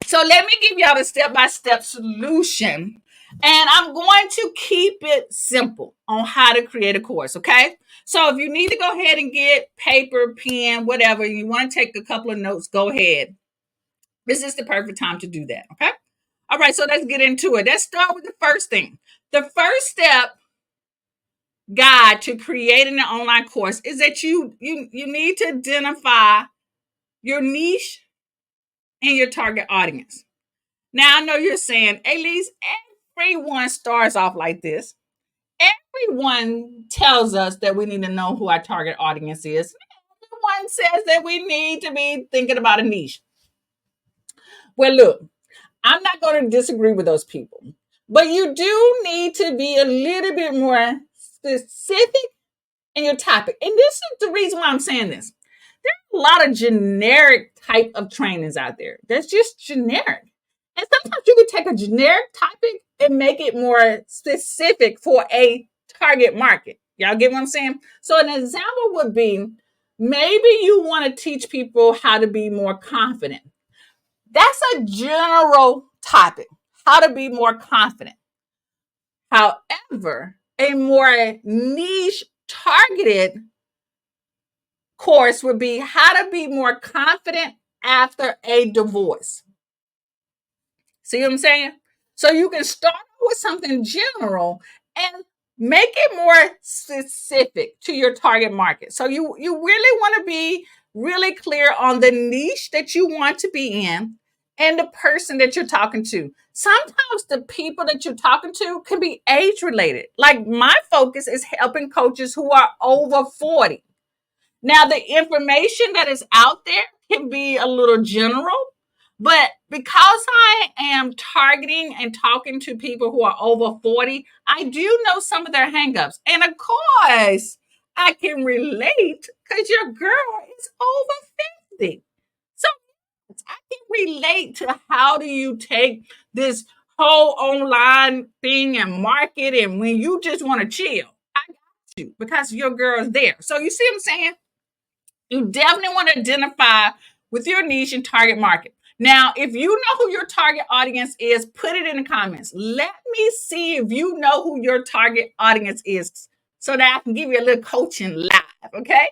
So let me give y'all the step-by-step solution. And I'm going to keep it simple on how to create a course, okay? So if you need to go ahead and get paper, pen, whatever, and you want to take a couple of notes, go ahead. This is the perfect time to do that, okay? All right, so let's get into it. Let's start with the first thing. The first step guide to creating an online course is that you need to identify your niche and your target audience. Now I know you're saying, Alease, everyone starts off like this. Everyone tells us that we need to know who our target audience is. Everyone says that we need to be thinking about a niche. Well, look, I'm not going to disagree with those people, but you do need to be a little bit more specific in your topic. And this is the reason why I'm saying this. There's a lot of generic type of trainings out there. That's just generic. And sometimes you can take a generic topic and make it more specific for a target market. Y'all get what I'm saying? So an example would be, maybe you want to teach people how to be more confident. That's a general topic, how to be more confident. However, a more niche targeted course would be how to be more confident after a divorce. See what I'm saying? So you can start with something general and make it more specific to your target market. So you really want to be really clear on the niche that you want to be in and the person that you're talking to. Sometimes the people that you're talking to can be age related. Like my focus is helping coaches who are over 40. Now, the information that is out there can be a little general, but because I am targeting and talking to people who are over 40, I do know some of their hangups. And of course, I can relate because your girl is over 50. So I can relate to how do you take this whole online thing and market and when you just want to chill. I got you because your girl's there. So you see what I'm saying? You definitely want to identify with your niche and target market. Now, if you know who your target audience is, put it in the comments. Let me see if you know who your target audience is so that I can give you a little coaching live, okay?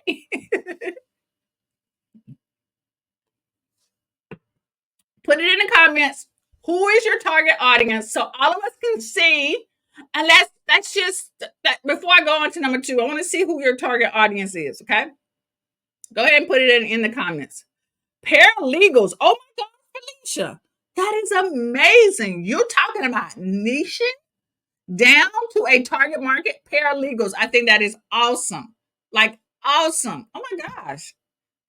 Put it in the comments. Who is your target audience so all of us can see? And let's just before I go on to number 2, I want to see who your target audience is, okay? Go ahead and put it in the comments. Paralegals. Oh my God, Felicia. That is amazing. You're talking about niching down to a target market. Paralegals. I think that is awesome. Like, awesome. Oh my gosh.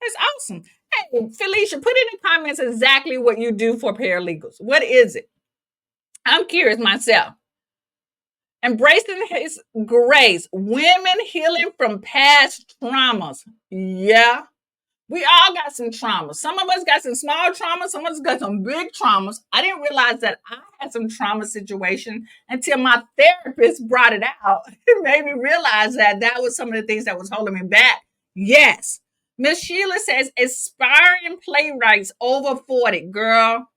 That's awesome. Hey, Felicia, put in the comments exactly what you do for paralegals. What is it? I'm curious myself. Embracing his grace. Women healing from past traumas. Yeah. We all got some traumas. Some of us got some small traumas. Some of us got some big traumas. I didn't realize that I had some trauma situation until my therapist brought it out. It made me realize that that was some of the things that was holding me back. Yes. Miss Sheila says, aspiring playwrights over 40. Girl,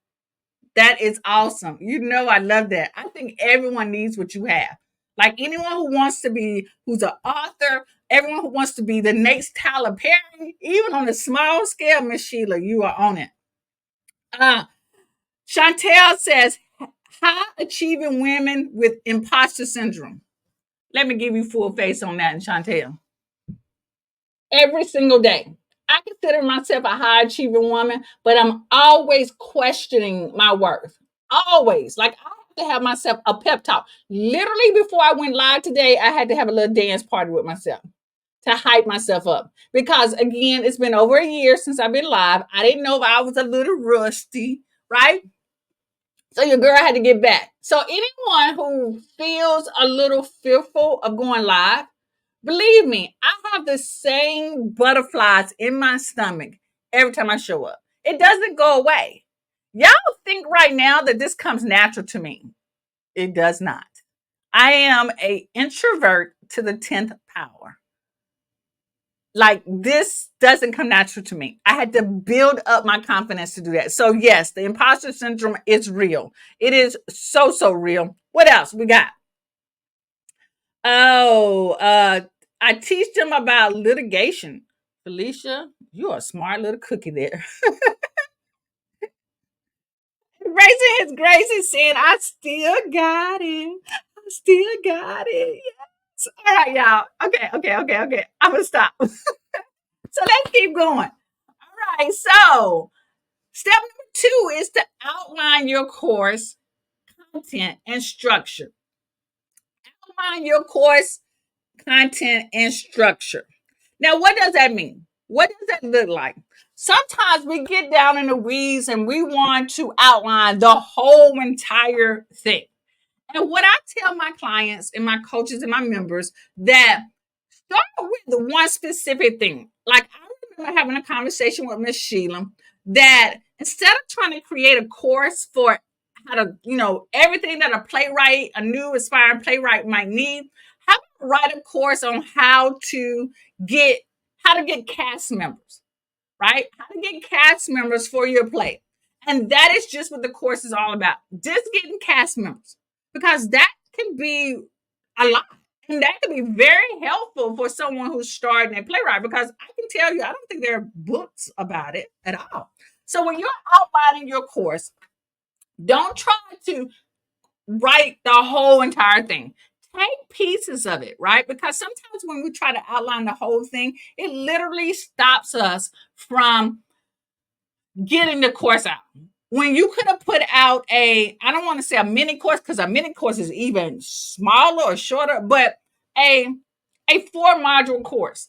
that is awesome. You know, I love that. I think everyone needs what you have. Like anyone who wants to be, who's an author, everyone who wants to be the next Tyler Perry, even on a small scale, Miss Sheila, you are on it. Chantel says, high achieving women with imposter syndrome. Let me give you full face on that, Chantel. Every single day. I consider myself a high achieving woman, but I'm always questioning my worth. Always. Like I have to have myself a pep talk. Literally before I went live today, I had to have a little dance party with myself to hype myself up. Because again, it's been over a year since I've been live. I didn't know if I was a little rusty, right? So your girl had to get back. So anyone who feels a little fearful of going live, believe me, I have the same butterflies in my stomach every time I show up. It doesn't go away. Y'all think right now that this comes natural to me. It does not. I am an introvert to the 10th power. like this doesn't come natural to me. I had to build up my confidence to do that. So yes, the imposter syndrome is real. It is so, so real. What else we got? Oh, I teach them about litigation. Felicia, you're a smart little cookie there. Raising his grace and saying, I still got it. I still got it. Yes. All right, y'all. Okay. I'm gonna stop. So let's keep going. All right. So step number 2 is to outline your course content and structure. Outline your course content and structure. Now, what does that mean? What does that look like? Sometimes we get down in the weeds and we want to outline the whole entire thing. And what I tell my clients and my coaches and my members that start with one specific thing. Like I remember having a conversation with Miss Sheila that instead of trying to create a course for how to, everything that a playwright, a new aspiring playwright might need, how to write a course on get how to get cast members, right? How to get cast members for your play. And that is just what the course is all about. Just getting cast members. Because that can be a lot. And that can be very helpful for someone who's starting a playwright because I can tell you, I don't think there are books about it at all. So when you're outlining your course, don't try to write the whole entire thing. Take pieces of it, right? Because sometimes when we try to outline the whole thing, it literally stops us from getting the course out. When you could have put out I don't want to say a mini course because a mini course is even smaller or shorter, but a 4-module course.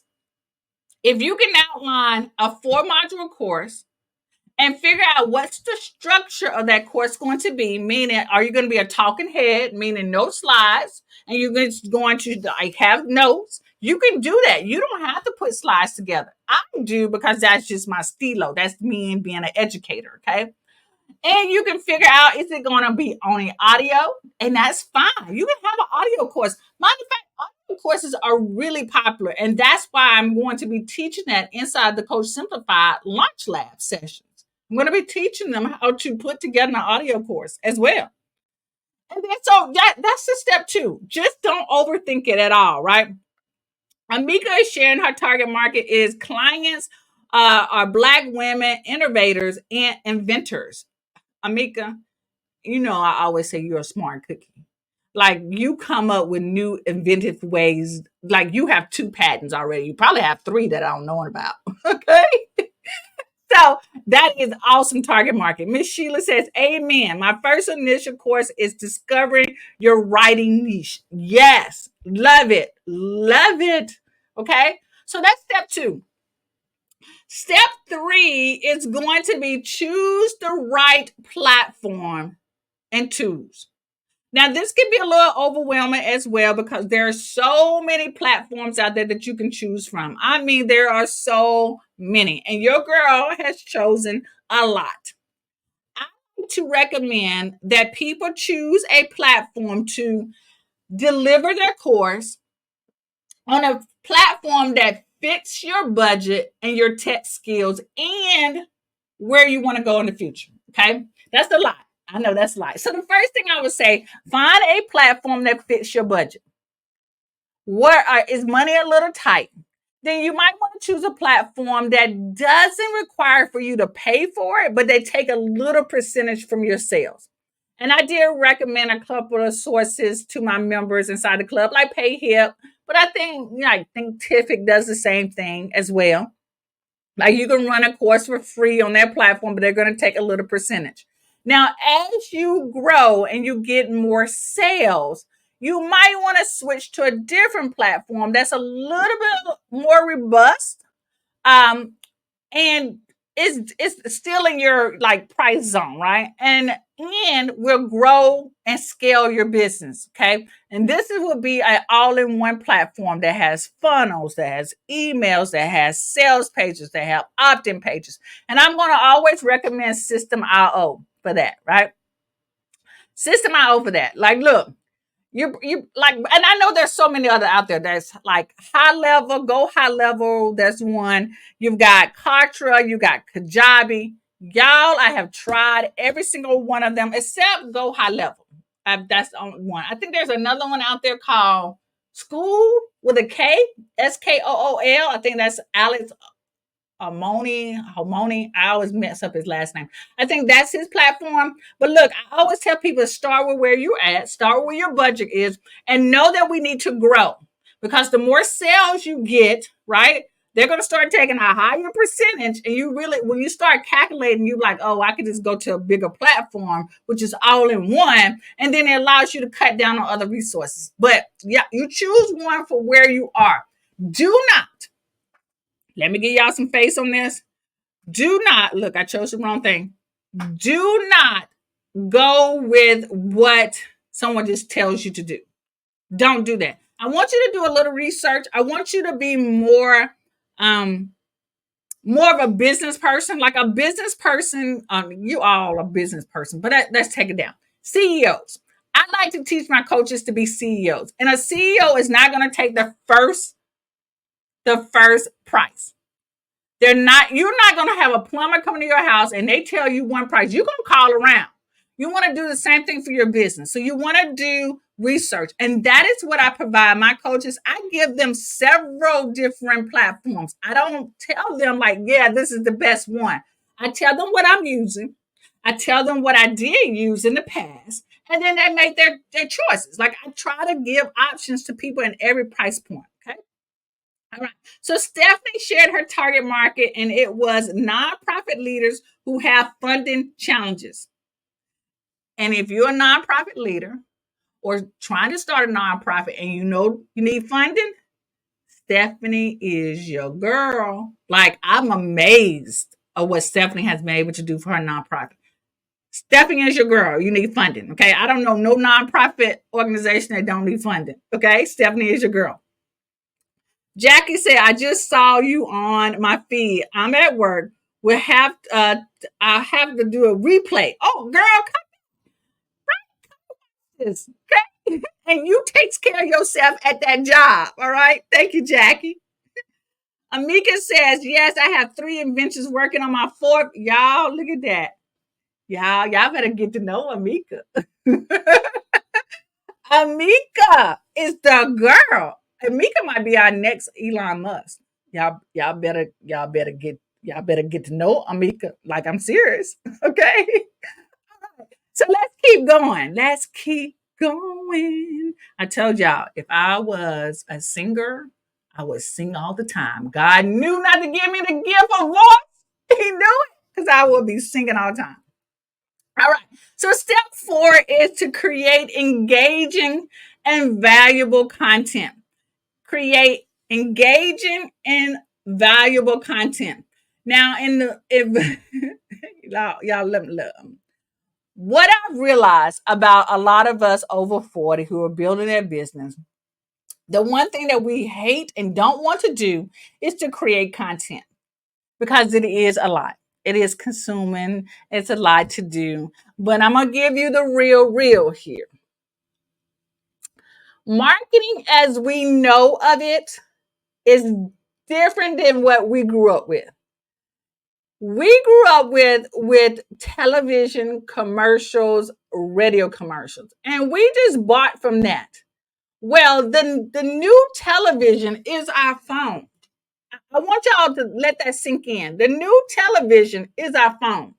If you can outline a 4-module course and figure out what's the structure of that course going to be, meaning are you going to be a talking head, meaning no slides, and you're going to like have notes, you can do that. You don't have to put slides together. I do because that's just my stilo. That's me being an educator, okay? And you can figure out, is it going to be only audio? And that's fine. You can have an audio course. Matter of fact, audio courses are really popular. And that's why I'm going to be teaching that inside the Coach Simplified Launch Lab sessions. I'm going to be teaching them how to put together an audio course as well. And then, so that's the step 2. Just don't overthink it at all, right? Amika is sharing her target market is clients are Black women, innovators, and inventors. Amika, I always say you're a smart cookie. Like you come up with new inventive ways. Like you have 2 patents already. You probably have 3 that I don't know about. Okay. So that is awesome target market. Miss Sheila says, amen. My first initial course is discovering your writing niche. Yes. Love it. Love it. Okay. So that's step 2. Step 3 is going to be choose the right platform and tools. Now, this can be a little overwhelming as well because there are so many platforms out there that you can choose from. I mean, there are so many, and your girl has chosen a lot. I like to recommend that people choose a platform to deliver their course on a platform that fits your budget and your tech skills and where you want to go in the future. Okay. That's a lot. I know that's a lot. So the first thing I would say, find a platform that fits your budget. Where is money a little tight? Then you might want to choose a platform that doesn't require for you to pay for it, but they take a little percentage from your sales. And I did recommend a couple of sources to my members inside the club, like PayHip, but I think Thinkific does the same thing as well. Like you can run a course for free on their platform, but they're going to take a little percentage. Now, as you grow and you get more sales, you might want to switch to a different platform that's a little bit more robust. And it's still in your like price zone, right? And will grow and scale your business. Okay. And this will be an all-in-one platform that has funnels, that has emails, that has sales pages, that have opt-in pages. And I'm going to always recommend System.io for that, right? System.io for that. Like, look, You like, and I know there's so many other out there. There's like high level, go high level. That's one. You've got Kartra, you got Kajabi. Y'all, I have tried every single one of them except go high level. That's the only one. I think there's another one out there called School with a K, Skool. I think that's Alex Homoni. I always mess up his last name. I think that's his platform. But look, I always tell people to start with where you're at, start where your budget is, and know that we need to grow. Because the more sales you get, right, they're going to start taking a higher percentage. And you really, when you start calculating, you're like, oh, I could just go to a bigger platform, which is all in one. And then it allows you to cut down on other resources. But yeah, you choose one for where you are. Do not, let me give y'all some face on this. Do not, look, I chose the wrong thing. Do not go with what someone just tells you to do. Don't do that. I want you to do a little research. I want you to be um more of a business person, like a business person. You all a business person, but let's take it down. CEOs. I like to teach my coaches to be CEOs, and a CEO is not going to take the first price. You're not going to have a plumber come to your house and they tell you one price. You're going to call around. You want to do the same thing for your business. So you want to do research. And that is what I provide my coaches. I give them several different platforms. I don't tell them like, yeah, this is the best one. I tell them what I'm using. I tell them what I did use in the past. And then they make their choices. Like I try to give options to people in every price point. Okay. All right. So Stephanie shared her target market, and it was nonprofit leaders who have funding challenges. And if you're a nonprofit leader or trying to start a nonprofit and you know you need funding, Stephanie is your girl. Like I'm amazed of what Stephanie has been able to do for her nonprofit. Stephanie is your girl. You need funding. Okay. I don't know no nonprofit organization that don't need funding. Okay. Stephanie is your girl. Jackie said, I just saw you on my feed. I'm at work. I have to do a replay. Oh, girl, come this. Okay. And you take care of yourself at that job. All right. Thank you, Jackie. Amika says, yes, I have 3 inventions working on my 4th. Y'all, look at that. Y'all better get to know Amika. Amika is the girl. Amika might be our next Elon Musk. Y'all better get to know Amika. Like I'm serious. Okay. So let's keep going. Let's keep going. I told y'all if I was a singer, I would sing all the time. God knew not to give me the gift of voice. He knew it because I would be singing all the time. All right. So step 4 is to create engaging and valuable content. Create engaging and valuable content. Now, if y'all let me look. What I've realized about a lot of us over 40 who are building their business, the one thing that we hate and don't want to do is to create content because it is a lot. It is consuming. It's a lot to do. But I'm going to give you the real here. Marketing as we know of it is different than what we grew up with. We grew up with television commercials, radio commercials, and we just bought from that. Well, the new television is our phone. I want y'all to let that sink in. The new television is our phone.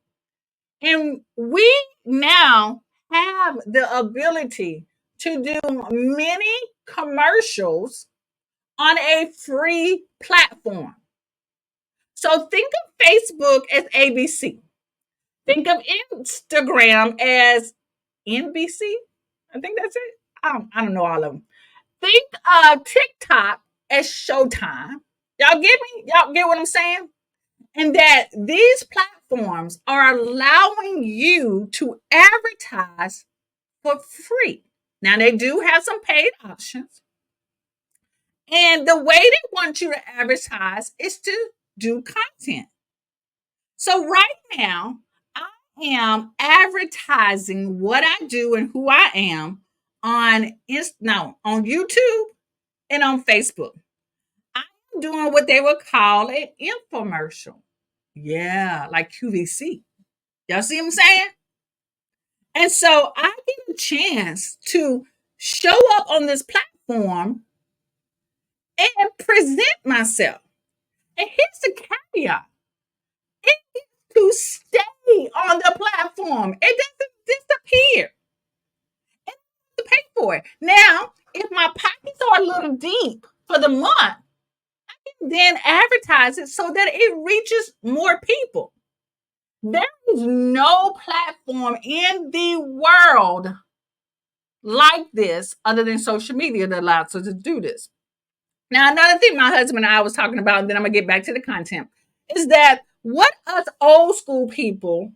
And we now have the ability to do many commercials on a free platform. So think of Facebook as ABC. Think of Instagram as NBC. I think that's it. I don't know all of them. Think of TikTok as Showtime. Y'all get me? Y'all get what I'm saying? And that these platforms are allowing you to advertise for free. Now, they do have some paid options. And the way they want you to advertise is to do content. So, right now, I am advertising what I do and who I am on YouTube and on Facebook. I'm doing what they would call an infomercial. Yeah, like QVC. Y'all see what I'm saying? And so I get a chance to show up on this platform and present myself. And here's the caveat: it gets to stay on the platform. It doesn't disappear. And I have to pay for it. Now, if my pockets are a little deep for the month, I can then advertise it so that it reaches more people. There is no platform in the world like this other than social media that allows us to do this. Now, another thing my husband and I was talking about, and then I'm going to get back to the content, is that what us old school people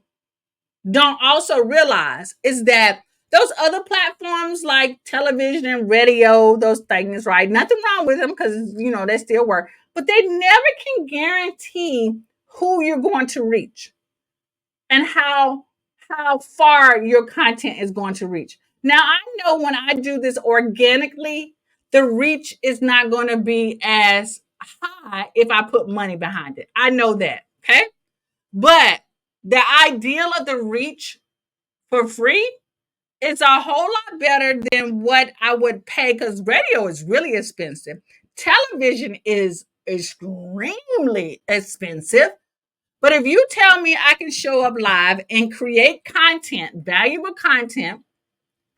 don't also realize is that those other platforms like television and radio, those things, right? Nothing wrong with them because, they still work, but they never can guarantee who you're going to reach and how far your content is going to reach. Now, I know when I do this organically, the reach is not going to be as high if I put money behind it. I know that, okay? But the ideal of the reach for free is a whole lot better than what I would pay because radio is really expensive. Television is extremely expensive. But if you tell me I can show up live and create content, valuable content,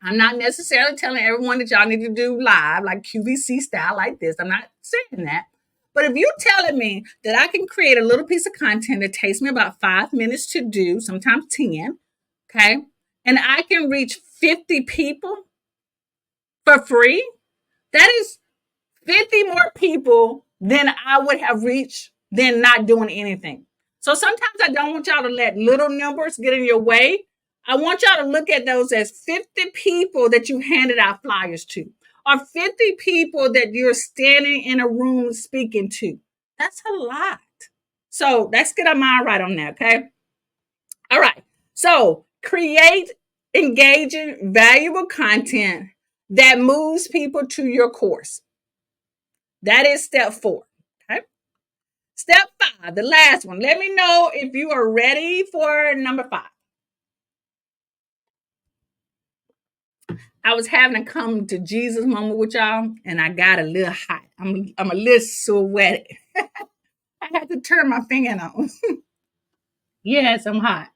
I'm not necessarily telling everyone that y'all need to do live, like QVC style like this. I'm not saying that. But if you're telling me that I can create a little piece of content that takes me about 5 minutes to do, sometimes 10, okay, and I can reach 50 people for free, that is 50 more people than I would have reached than not doing anything. So sometimes I don't want y'all to let little numbers get in your way. I want y'all to look at those as 50 people that you handed out flyers to, or 50 people that you're standing in a room speaking to. That's a lot. So let's get our mind right on that, okay? All right. So create engaging, valuable content that moves people to your course. That is step 4. Okay. Step 5, the last one. Let me know if you are ready for number 5. I was having a come to Jesus moment with y'all, and I got a little hot. I'm a little sweaty. I had to turn my fan on. Yes, I'm hot.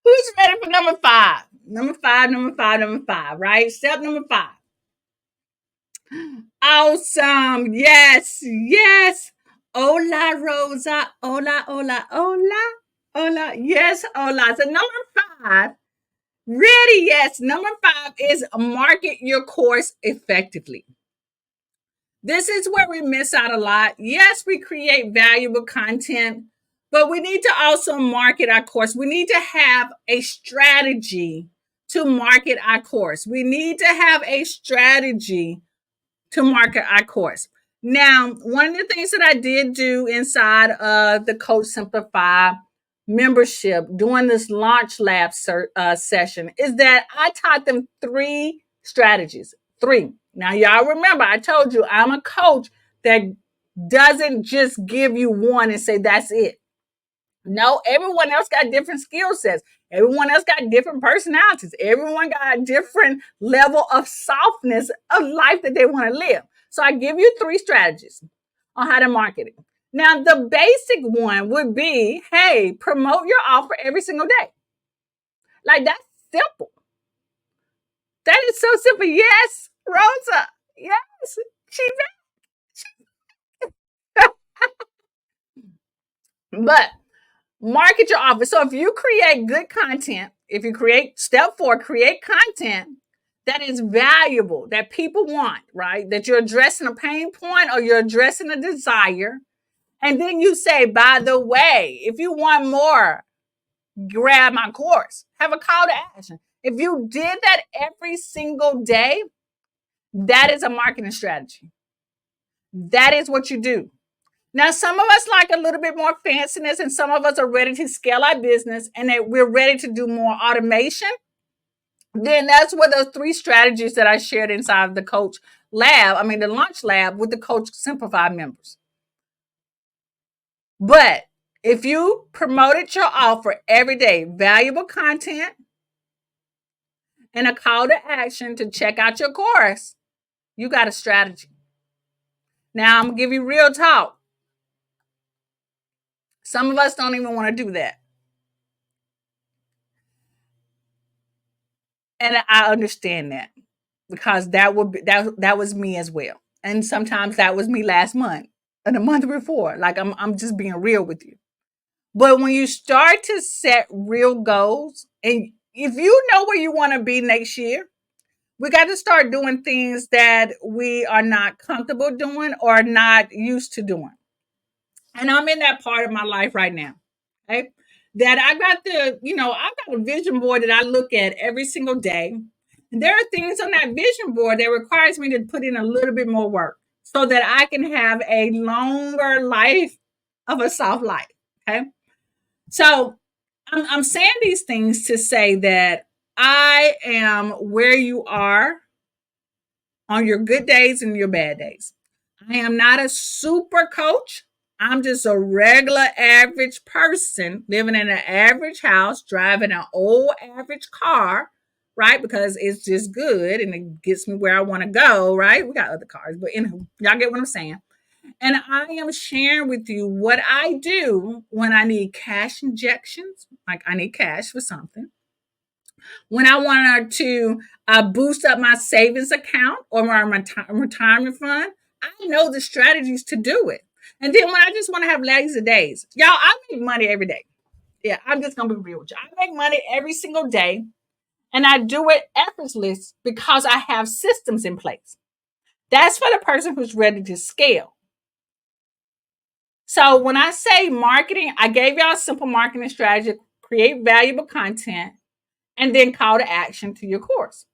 Who's ready for number 5? Number 5, number 5, number 5, right? Step number 5. Awesome. Yes, yes. Hola, Rosa. Hola, hola, hola, hola. Yes, hola. So number 5, ready? Yes. Number 5 is market your course effectively. This is where we miss out a lot. Yes, we create valuable content, but we need to also market our course. We need to have a strategy to market our course. We need to have a strategy to market our course. Now, one of the things that I did do inside of the Coach Simplify membership during this launch lab session is that I taught them 3 strategies. 3. Now, y'all remember, I told you I'm a coach that doesn't just give you one and say that's it. No, everyone else got different skill sets. Everyone else got different personalities. Everyone got a different level of softness of life that they want to live. So I give you 3 strategies on how to market it. Now, the basic one would be, hey, promote your offer every single day. Like, that's simple. That is so simple. Yes, Rosa. Yes, she's but market your offer. So if you create good content, if you create step 4, create content that is valuable, that people want, right? That you're addressing a pain point or you're addressing a desire. And then you say, by the way, if you want more, grab my course. Have a call to action. If you did that every single day, that is a marketing strategy. That is what you do. Now, some of us like a little bit more fanciness, and some of us are ready to scale our business and that we're ready to do more automation. Then that's where those three strategies that I shared inside of the coach lab, I mean, the lunch lab with the Coach Simplify members. But if you promoted your offer every day, valuable content, and a call to action to check out your course, you got a strategy. Now, I'm going to give you real talk. Some of us don't even want to do that. And I understand that because that was me as well. And sometimes that was me last month and the month before. Like I'm just being real with you. But when you start to set real goals, and if you know where you want to be next year, we got to start doing things that we are not comfortable doing or not used to doing. And I'm in that part of my life right now. Okay. That I've got a vision board that I look at every single day. And there are things on that vision board that requires me to put in a little bit more work so that I can have a longer life of a soft life. Okay. So I'm saying these things to say that I am where you are on your good days and your bad days. I am not a super coach. I'm just a regular average person living in an average house, driving an old average car, right? Because it's just good and it gets me where I want to go, right? We got other cars, but y'all get what I'm saying. And I am sharing with you what I do when I need cash injections, like I need cash for something. When I want to boost up my savings account or my retirement fund, I know the strategies to do it. And then when I just want to have lazy days, y'all, I make money every day. Yeah, I'm just gonna be real with you. I make money every single day, and I do it effortless because I have systems in place. That's for the person who's ready to scale. So when I say marketing, I gave y'all a simple marketing strategy: create valuable content, and then call to action to your course.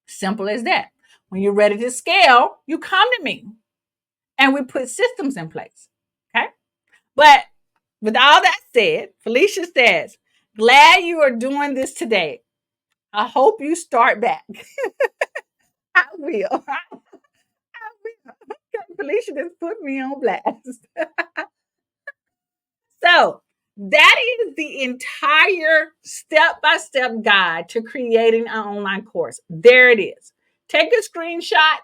Simple as that. When you're ready to scale, you come to me and we put systems in place. Okay. But with all that said, Felicia says, glad you are doing this today. I hope you start back. I will. I will. Okay, Felicia just put me on blast. So that is the entire step-by-step guide to creating an online course. There it is. Take a screenshot.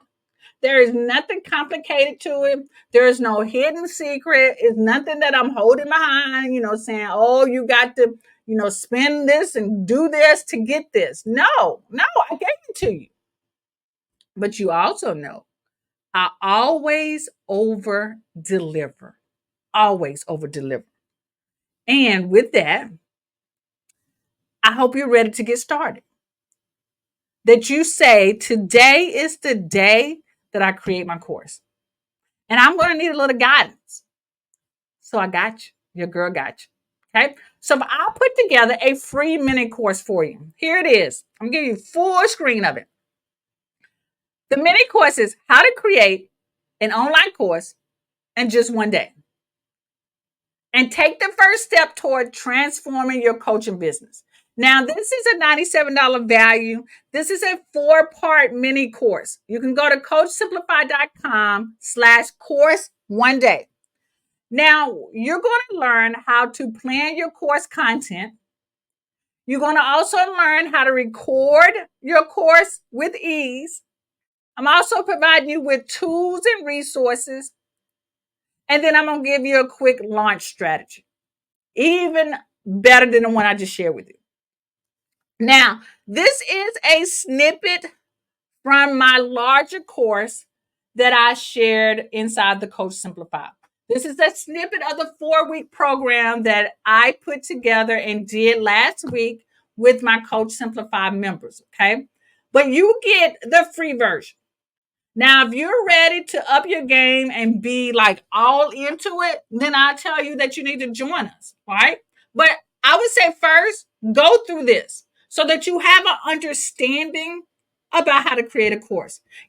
There is nothing complicated to it. There is no hidden secret. It's nothing that I'm holding behind, saying, oh, you got to, spend this and do this to get this. No, I gave it to you. But you also know I always over deliver. Always over deliver. And with that, I hope you're ready to get started. That you say, today is the day that I create my course. And I'm going to need a little guidance. So I got you. Your girl got you. Okay. So I'll put together a free mini course for you. Here it is. I'm giving you full screen of it. The mini course is how to create an online course in just one day. And take the first step toward transforming your coaching business. Now, this is a $97 value. This is a 4-part mini course. You can go to coachsimplify.com/course one day. Now, you're going to learn how to plan your course content. You're going to also learn how to record your course with ease. I'm also providing you with tools and resources. And then I'm going to give you a quick launch strategy, even better than the one I just shared with you. Now, this is a snippet from my larger course that I shared inside the Coach Simplify. This is a snippet of the 4-week program that I put together and did last week with my Coach Simplify members, okay? But you get the free version. Now, if you're ready to up your game and be like all into it, then I'll tell you that you need to join us, right? But I would say first, go through this so that you have an understanding about how to create a course. You